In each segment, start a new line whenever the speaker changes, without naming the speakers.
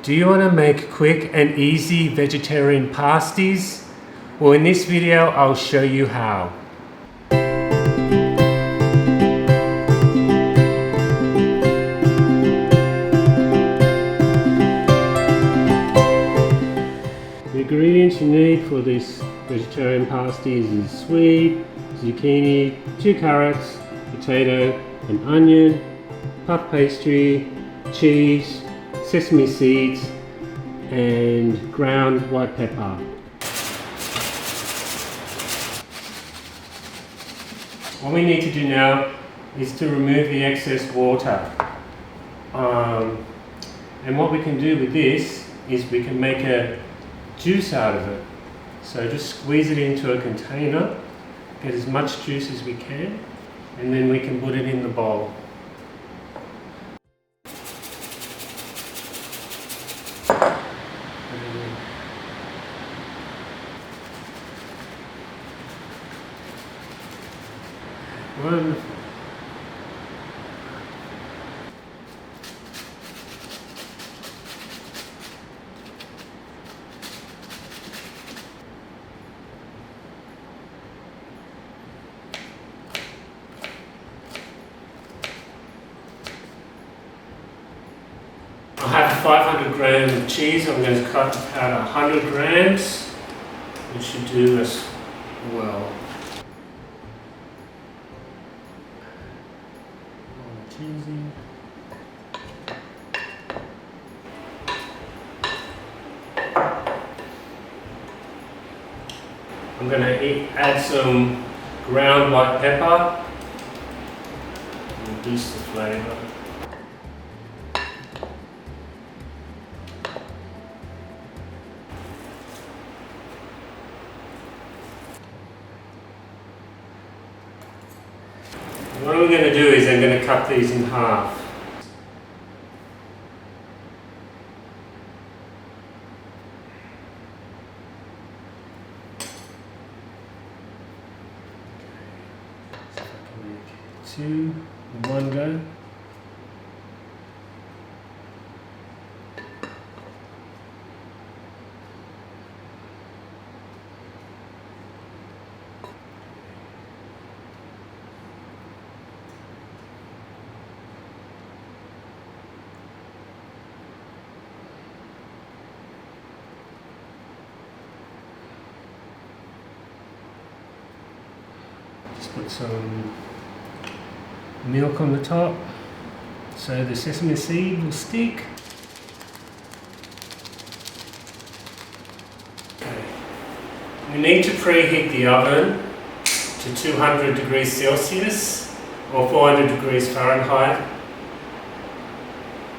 Do you want to make quick and easy vegetarian pasties? Well, in this video, I'll show you how. The ingredients you need for this vegetarian pasties is swede, zucchini, 2 carrots, potato, an onion, puff pastry, cheese, sesame seeds, and ground white pepper. What we need to do now is to remove the excess water. And what we can do with this is we can make a juice out of it. So just squeeze it into a container, get as much juice as we can, and then we can put it in the bowl. Wonderful. I have 500 grams of cheese. I'm going to cut out 100 grams, which should do as well. I'm going to add some ground white pepper, reduce the flavour. What I'm going to do is I'm going to cut these in half. So I can make 2 in one go. Just put some milk on the top so the sesame seed will stick. Okay. We need to preheat the oven to 200 degrees Celsius or 400 degrees Fahrenheit.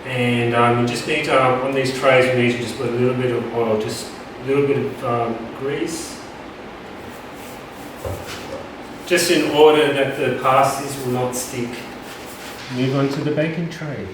And you just need to, on these trays, we need to just put a little bit of oil, just a little bit of grease. Just in order that the pasties will not stick. Move on to the baking tray.